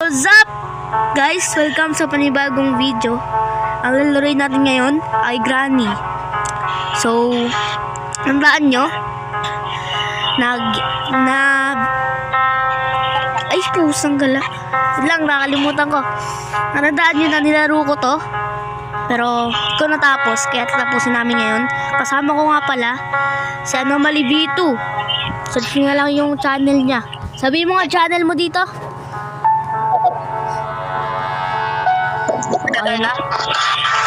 What's up? Guys, welcome sa panibagong video. Ang lalaroin natin ngayon ay Granny. So, nandaan nyo? Ay, pusang gala. Lang, nakalimutan ko. Nandaan nyo na nilaro ko to. Pero, ko natapos. Kaya tatapusin namin ngayon. Kasama ko nga pala si Anomaly V2. Search nga lang yung channel niya. Sabihin mo nga channel mo dito.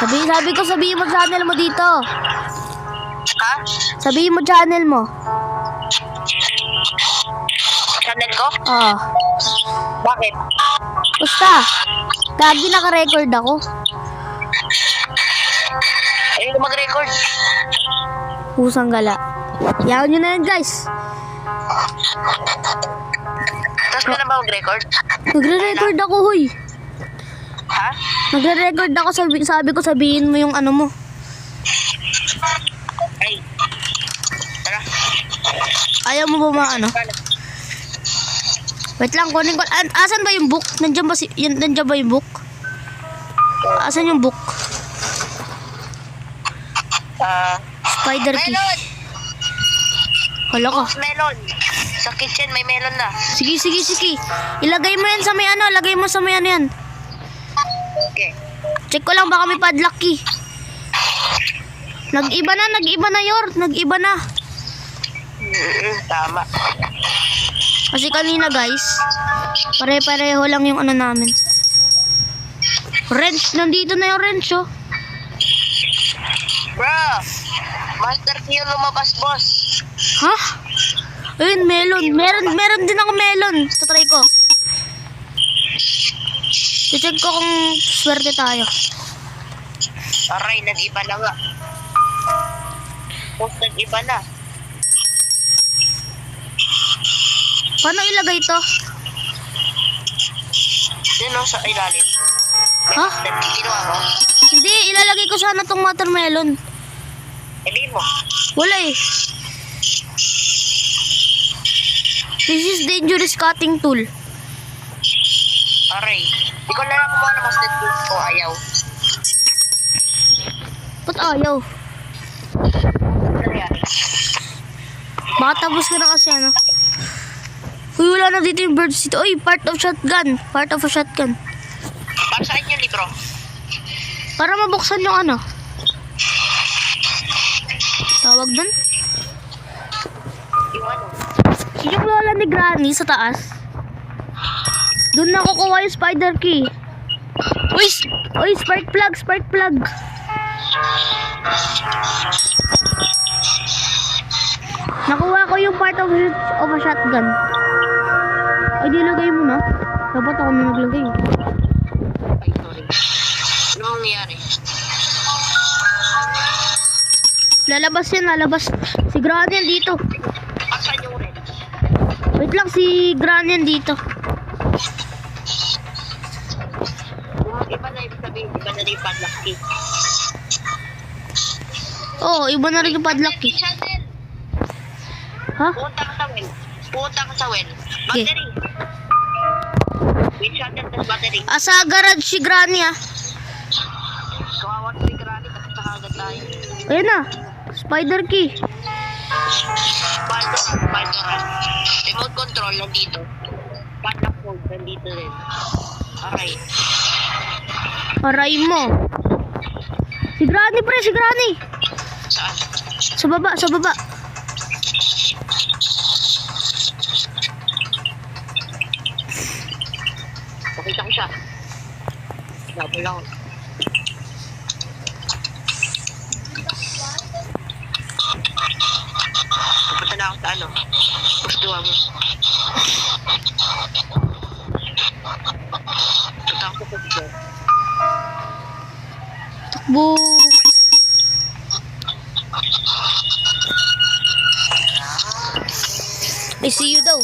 Sabihin mo channel mo dito. Ha? Sabihin mo channel mo. Channel ko? Oo. Bakit? Basta. Lagi naka-record ako. Ayun mag-record. Pusang gala. Yaw nyo na yan, guys. Tapos ka na ba mag-record? Nagre-record ako, huy. Ha? Nagre-record ako. Sabi ko sabihin mo yung ano mo. Ay. Tara. Ayaw mo ba ano? Wait lang, kunin ko. Asan ba yung book? Nandiyan ba yung book? Asan yung book? Spider key. Melon! Hala ka. Melon! Sa kitchen may melon na. Sige. Ilagay mo yan sa may ano. Lagay mo sa may ano yan. Okay. Check ko lang baka may padlock key. Nag-iba na, Yor. Nag-iba na. Tama. Kasi kanina, guys, pare-pareho lang yung ano namin. Wrench. Nandito na yung wrench, oh. Bro! Master key yung lumabas, boss. Ha? Ayun, melon. Meron din ako melon. Tatry ko. I-check ko kung swerte tayo. Aray, nag-iba na nga. Boss, nag-iba na. Paano ilagay to? Sino sa ilalim? Ha? Ginawa mo? Hindi, ilalagay ko sana tong watermelon. Hindi mo. Wala eh. This is dangerous cutting tool. Aray. Di ko na lang kumuha na master key ko. Ayaw. Ba't ayaw? Baka tapos ka na kasi ano. Uy, wala na dito yung birds dito. Uy, part of a shotgun. Para saan yung libro? Para mabuksan yung ano. Tawag dun? Yung ano? Yung lola ni Granny sa taas. Doon na kukuha yung spider key. Uy, spark plug. Nakuha ko yung part of a shotgun. Ay, dilagay mo na. Dapat ako na naglagay. Ay, sorry. Ano nangyari? Lalabas. Si Granny yan dito. Asan yung red? Wait lang, si Granny yan dito. Kung iba na ibig sabihin, iba na rin yung padlock key. Oo, iba na rin yung padlock key. Channel! Ha? Punta ka sa well. Okay. Battery. With channel tas battery. Sa garage si Granny ah. Kawawa si Granny kasi nakagad tayo. Ayan na. Spider key. Spider-Man. Remote control nandito. Padlock mode nandito rin. Aray. Aray mo. Si Granny pre, si Granny. Saan? Sa baba. Pakita ko siya. Double lang. Pupunta na ako sa ano. Pustuwa mo. Punta ako sa pustuwa. Takbo. I see you daw.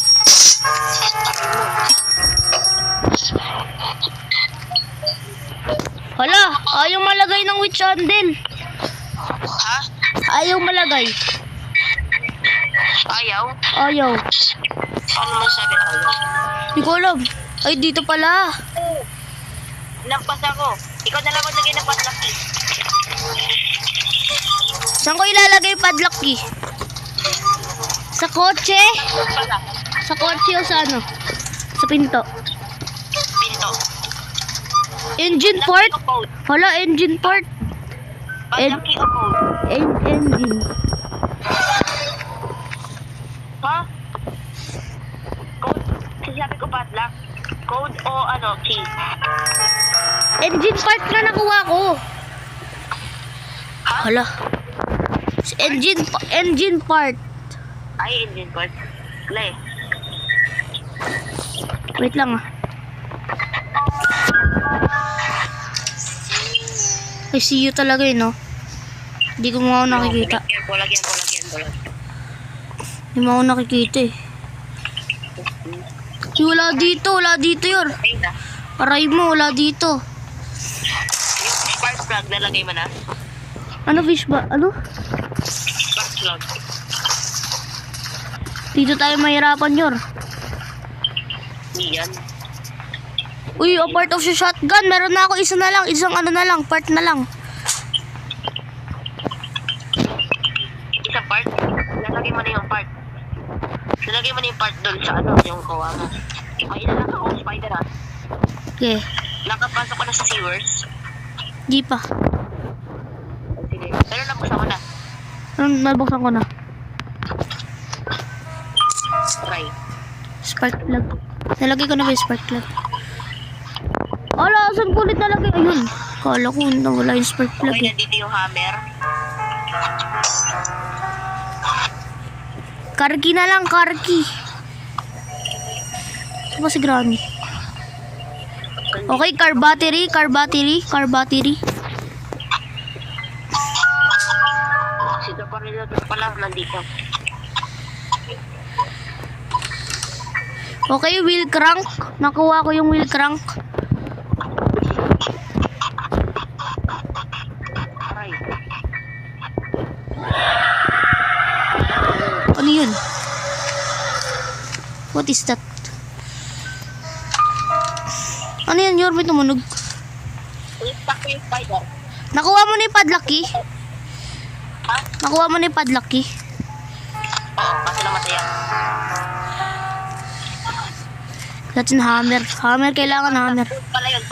Hala, ayaw malagay ng witch candle. Ha? Ayaw malagay. Ayaw? Ayaw. Ano man sabi ayaw? Hindi ko alam. Ay, dito pala. Lampas ako. Ikaw na lang maglagay ng padlock key. Saan ko ilalagay yung padlock key? Sa kotse? Pala. Sa kotse o sa ano? Sa pinto. Pinto. Engine port? Padlock key o code? Hala, engine port. Padlock key o code? Engine. Ha? Code? Kasi sabi ko padlock. Code o ano, key? Engine part na nakuha ko. Ha? Hala. Engine part. Ay, engine code. Wala eh. Wait lang ah. I see you talaga eh, no? Hindi ko mo ako nakikita. Lagyan. Hindi mo ako nakikita eh. Wala dito yor. Okay na. Aray mo, wala dito. Yung spark plug, nalagay mo na? Ano fish ba? Ano? Spark plug. Dito tayo mahirapan yor. Yan. Uy, a part of the shotgun. Meron na ako isa na lang. Isang ano na lang. Part na lang. Isang part? Nalagay mo na yung part. Nalagay mo na yung part doon sa ano, yung kawa mo. Ay, lang ako, spider ah. Okay. Nakapasok ko na sa sewers. Di pa. Sige. Pero nabuksan ko na. Nabuksan ko na. Try. Spark plug. Nalagay ko na ba yung spark plug? Ala, saan ko ulit nalagay? Ayun. Kala ko nawala yung spark plug Okay, eh. nandito yung hammer. Karki na lang, karki. Ito ba si Granny? Okay, car battery. Si Doparilla pala nandito. Okay, wheel crank. Nakuha ko yung wheel crank. Aray. Ano yun? What is that? Ano yan, Yor? May tumunog. Stuck ko yung spider. Nakuha mo na yung padlock key? Ha? Nakuha mo na yung padlock key? Oo, kasi namatay yan. Natin hammer. Hammer, kailangan hammer. Pala yun,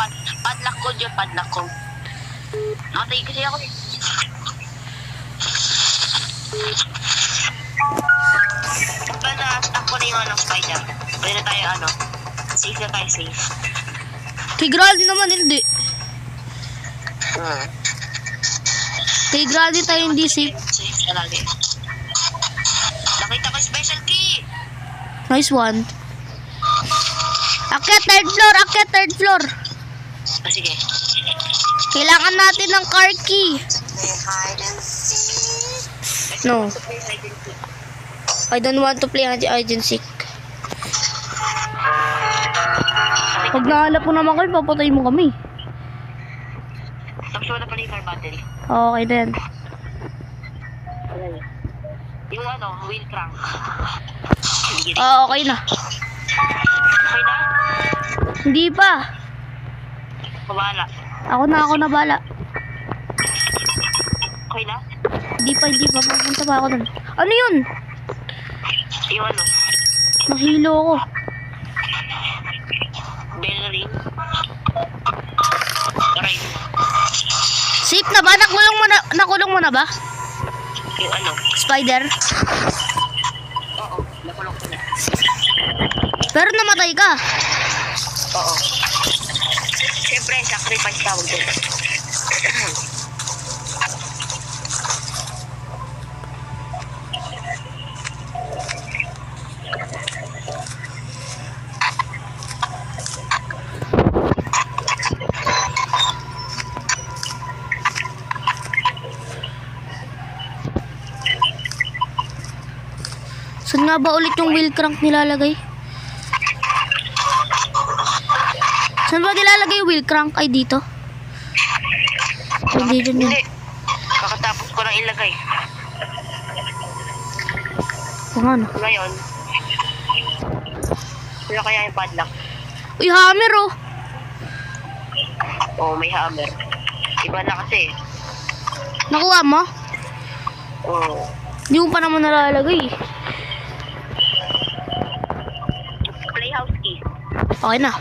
padlock code yun, padlock code. Namatay kasi ako eh. Kapag na-stuck ko na yung ano, spider, pwede na tayo ano, safe na tayo, safe. Kay Granny naman, hindi. Kay Granny tayo hindi safe. Safe na lagi. Nakita ko yung special key! Nice one. Akyat, third floor. Ah, sige. Kailangan natin ng car key. No. I don't want to play hide and seek. Pag nahalap mo naman kayo, papatay mo kami. Tapos wala pala yung car battery. Okay then. Yung ano, wheel crank. Okay na. Okay na? Hindi pa. Kabala. Ako na bala. Okay na? Hindi pa. Papunta pa ako dun. Ano yun? Yung ano, Nahilo ako. bell ring. Aray. Safe na ba? Nakulong mo na ba? Yung ano, Spider? oo, nakulong ko na. Pero namatay ka. Oo. Siyempre, sacrifice tawag doon. Saan nga ba ulit yung wheel crank nilalagay? Saan ba nilalagay yung wheel crank? Ay, dito. Hindi dyan yun. Hindi. Kakatapos ko lang ilagay. Kung ano. Ngayon, wala kaya yung padlock. Uy, hammer oh. Oo, may hammer. Iba na kasi. Nakuha mo? Oo. Hindi ko pa naman nalalagay. Playhouse key. Okay na.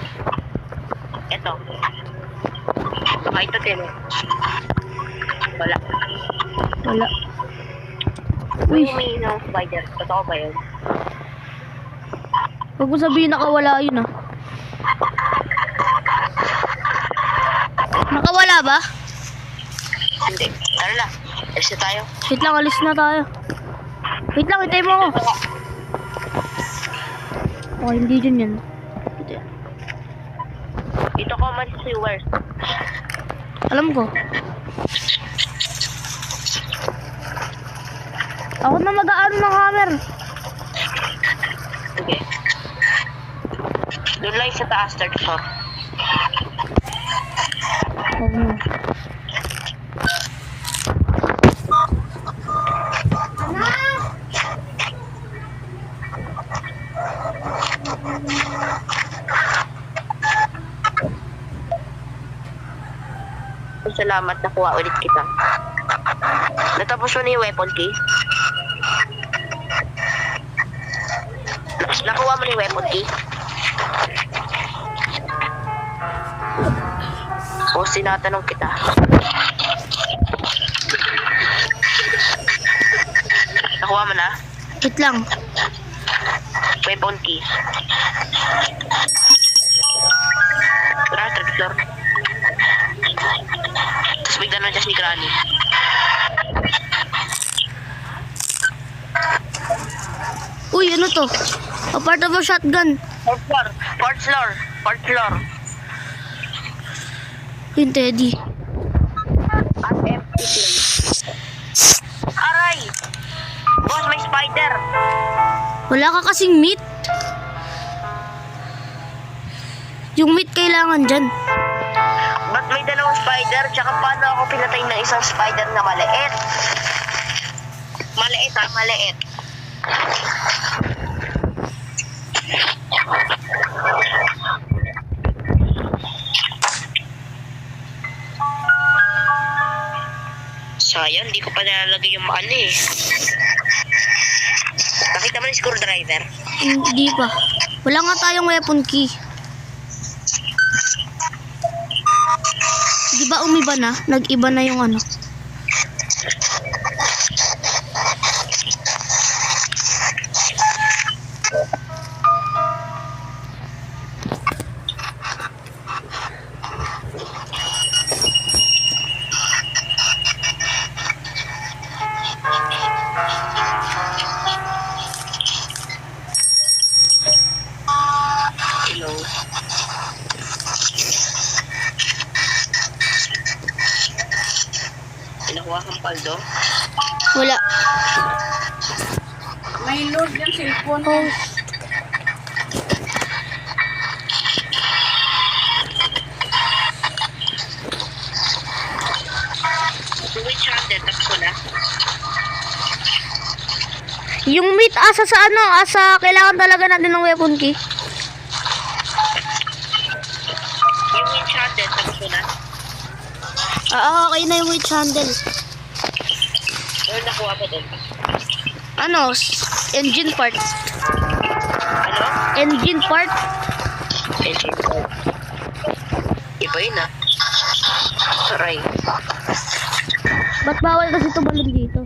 Ito. Baka ito din. Wala. Wala. Uy, Uy, may ng spider. Totoo ba yun? huwag mo sabihin nakawala yun ah. Nakawala ba? Hindi. Tara na. Alis na tayo. Wait lang, alis na tayo. Wait lang, hitay mo ako. Okay, hindi dyan yan. Ito yan. Dito ko man sewers. Alam ko. Ako na mag-aano ng hammer. Sige. Doon lang sa taas, third floor. Oo. Salamat, nakuha ulit kita. Natapos mo na yung weapon key? Nakuha mo na yung weapon key? O sinatanong kita. Nakuha mo na? Wait lang. Weapon key. Tara, third floor. Tapos bigla na dyan si Granny. Uy, ano to? A part of a shotgun. Fourth floor. Fourth floor. Fourth floor. Yung Teddy. At empty place. Aray! Boss, may spider! Wala ka kasing meat. Yung meat kailangan dyan. Ba't may dalawang spider? Tsaka paano ako pinatay ng isang spider na maliit? Maliit ha, maliit. Sayang, hindi ko pa nalalagay yung ano eh. Nakita mo na yung screwdriver? Hindi pa. Wala nga tayong weapon key. Di ba umiba na? Nag-iba na yung ano. Hello. Pinakuha kang paldo? Wala. May load yung cellphone. Oh. Which handle? Tapos ko na. Yung meat asa sa ano? Asa kailangan talaga natin ng weapon key. Yung which handle? Tapos ko na. Okay na yung witch handle. Ano nakuha ko doon? Ano? Engine part. Ano? Engine part. Engine card. Iba yun ah. Aray. Ba't bawal kasi tumalon dito?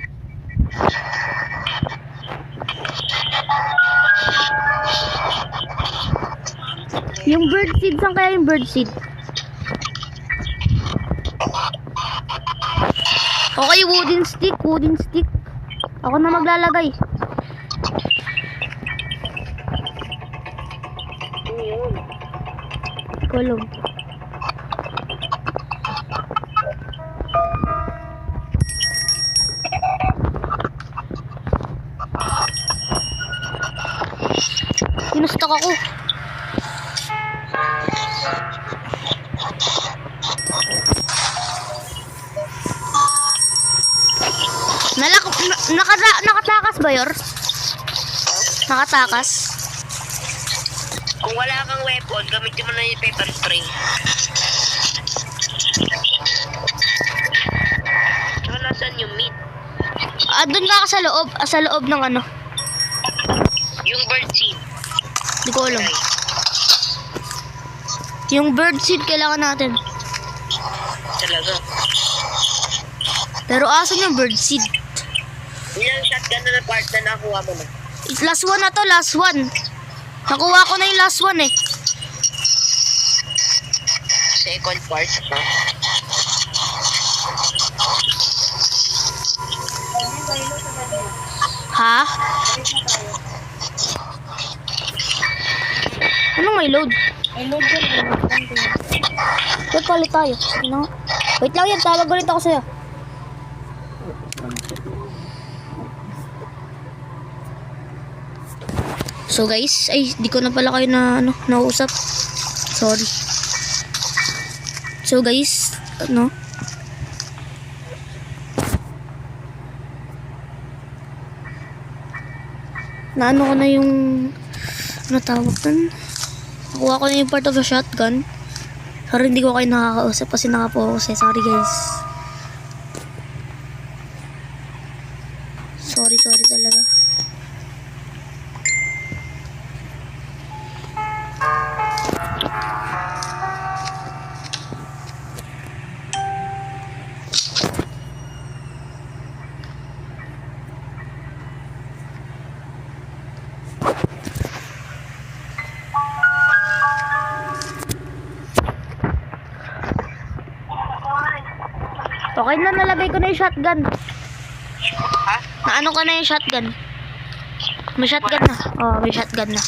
Yung bird seed, saan kaya yung bird seed? Okay, wooden stick, wooden stick. Ako na maglalagay. Ano yun? Kulong. Sinustok ako. Nakatakas ba yor? Nakatakas? Kung wala kang weapon, gamitin mo na yung pepper spray. Tsaka nasan yung meat? Doon ka sa loob ng ano. Yung bird seed. Hindi ko alam. Yung bird seed kailangan natin. Talaga. Pero asan yung bird seed? Yung shotgun na part na nakuha mo na. Last one na to, last one. Nakuha ko na yung last one eh. Second part na. Ha? Anong may load? Ay, load ka na. Wait, palit tayo. Sige na nga. Wait lang yan, tawag ulit ako sa'yo. So guys, ay di ko na pala kayo na nausap. Sorry. So guys, naano ko na yung tawag dun? Nakuha ko na yung part of the shotgun. Pero hindi ko kayo nakakausap kasi nakapokus eh. Sorry guys. Sorry talaga. Okay na, nalagay ko na yung shotgun. Ha? Naano ko na yung shotgun. May shotgun na. Oh, may shotgun na.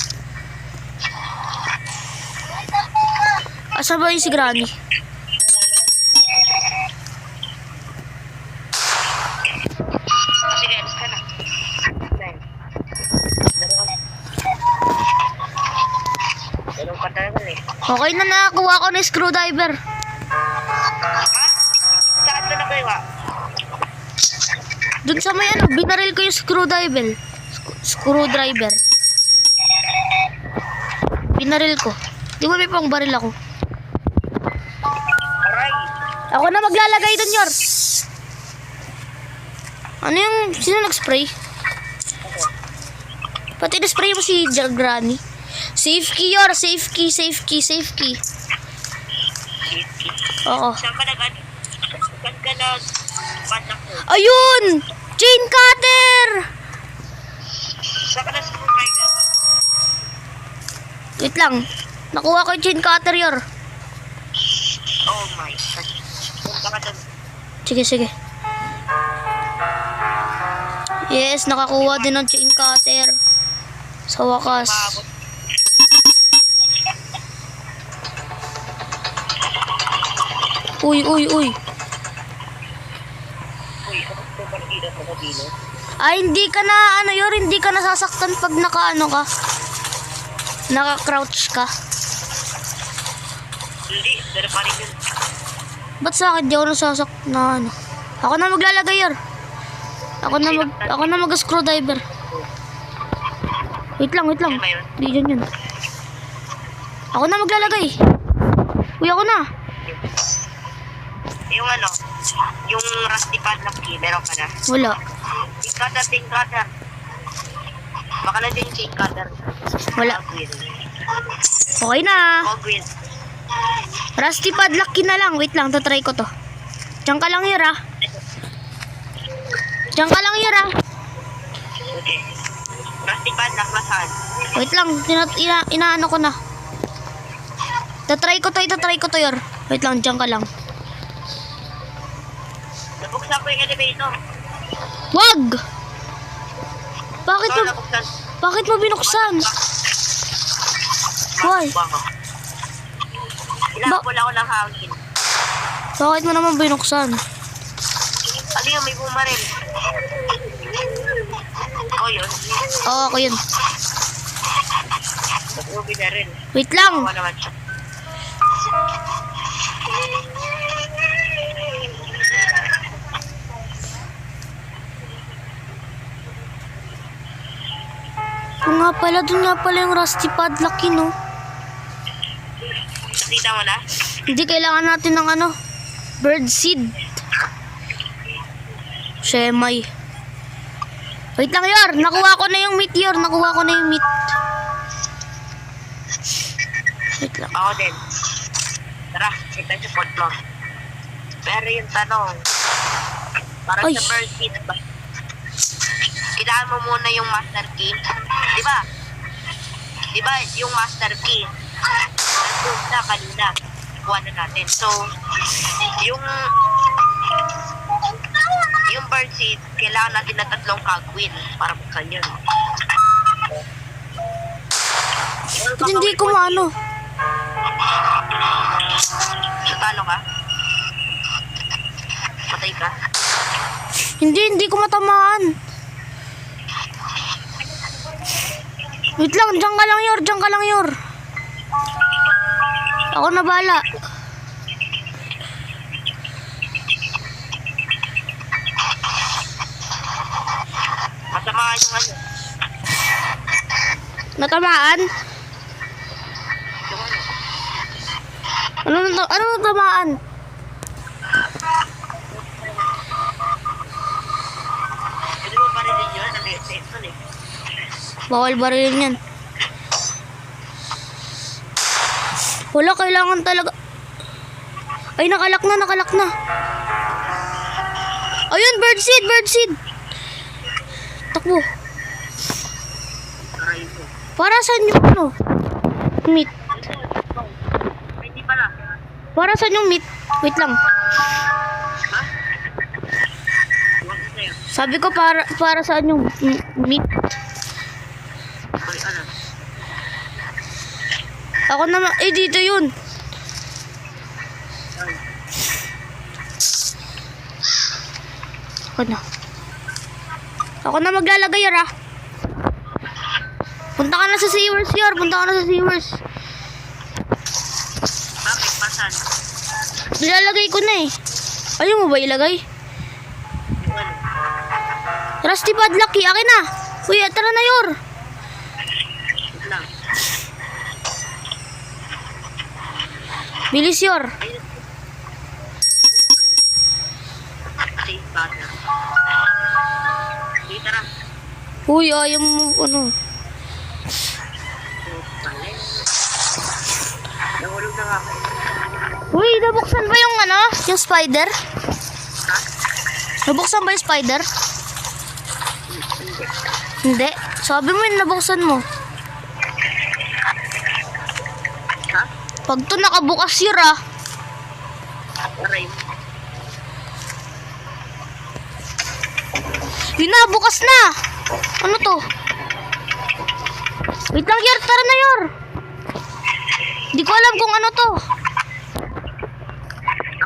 Asa ba yung si Granny? Sige, alis ka na. Meron ka talaga eh. Okay na, nakakuha ko na yung screwdriver. Saan mo nagawa? Dun sa may binaril ko yung screwdriver. Screwdriver. Binaril ko. Di ba may pang baril ako? Aray! Ako na maglalagay dun, Yor. Ano yung, sino nag-spray? Pati na-spray mo si Granny. Safe key, Yor. Safe key. Oo. Saan ka nag-ano? Saan ka nag-panak mo? Ayun! Chain cutter! Saan ka na-screwdriver? Wait lang. Nakuha ko yung chain cutter, Yor. Oh my God. Punta ka doon. Sige. Yes, nakakuha din ng chain cutter. Sa wakas. Maabot. Uy. Uy, ano ito ba dito? Ay, hindi ka na, Yor, hindi ka nasasaktan pag ka. Naka-crouch ka. Hindi, dala pa rin yun. Ba't sa akin di ako nasasak na Ako na maglalagay, Yor. Ako na mag-screwdriver. Wait lang. Yan ba yun? Di dyan yun. Ako na maglalagay. Uy, ako na. Yung ano, yung rusty padlock key, meron ka na. Wala. Chain cutter. Baka na din yung chain cutter. Wala. Ogwin. Okay na. Ogwin. Rusty padlock key na lang. Wait lang, tatry ko to. Diyan ka lang, Yor, ah. Okay. Rusty padlock, nasaan? Wait lang, inaano ko na. Itatry ko to, Yor. Wait lang, diyan ka lang. Nabuksan ko yung elevator. Wag! Bakit Ito, mo, nabuksan. bakit mo binuksan? Why? Ilapol ako ng hangin. Bakit mo naman binuksan? Ano yun, may bumaril. Oh, yun. Oo, ako yun. Nag-ubi na rin. Wait lang. Ako naman siya. Kung nga pala, dun nga pala yung rusty padlock yun, no? Nakita mo na? Hindi kailangan natin ng ano, bird seed. Shemay. Wait lang, Yor. Nakuha ko na yung meat, Yor. Nakuha ko na yung meat. Wait lang. Ako din. Tara, kita sa fourth floor. Pero yung tanong, para Ay. sa bird seed ba? Kailangan mo muna yung master key. Di ba? Di ba yung master key? Nandun na kanina. Kuha na natin. So, yung bird seed, kailangan natin na 3 cogwheel para buksan yun. Ba't hindi ko maano? Natalo ka? Patay ka? Hindi ko matamaan. Wait lang, diyan ka lang, Yor. Diyan ka lang, Yor. Ako na bahala. Masama yung ano. Natamaan? Ano natamaan? Pwede mo pa rin yun. Nag-exit nun eh. Bawal barilin yan. Wala, kailangan talaga. Ay, nakalak na. Ayun, bird seed. Takbo. Aray ko. Para saan yung ano? Meat. Hindi pala. Para saan yung meat? Wait lang. Ha? Huwag na sa'yo. Sabi ko para saan yung meat? Sorry, ano? Ako naman, dito yun. Ako na maglalagay, Yor, ah. Punta ka na sa sewers, Yor. Bakit? Pasan? Nilalagay ko na eh. Ayaw mo ba ilagay? Yung ano? Rusty Padlocky, akin na. Uy, tara na, Yor. Wait lang. Bilis, Yor. Ayun. Safe partner. Sige, tara. Uy, ayaw mo, ano. Nahulog na nga ako. Uy, nabuksan ba yung ano? Yung spider? Ha? Nabuksan ba yung spider? Hindi. Sabi mo yung nabuksan mo. Ha? Pag to nakabukas, Yor, ah. Aray mo. Yun na, bukas na. Ano to? Wait lang, Yor. Tara na, Yor. Di ko alam kung ano to.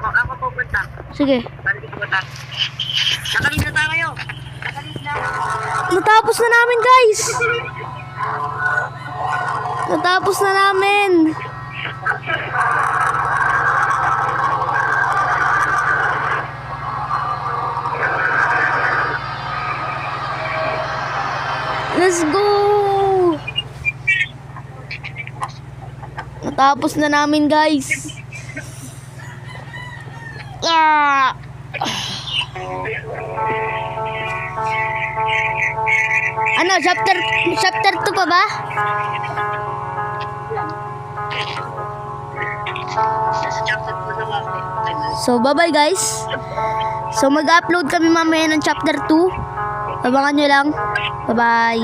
Ako pupunta. Sige. Balik ko punta. Nakalis na tayo. Nakalis na. Natapos na namin, guys. Natapos na namin. Let's go. Natapos na namin, guys. Ah. Ano, chapter 2 pa ba? Nasa chapter mo na ako. So, bye-bye, guys. So, mag-upload kami mamaya ng chapter 2. Abangan nyo lang. Bye-bye.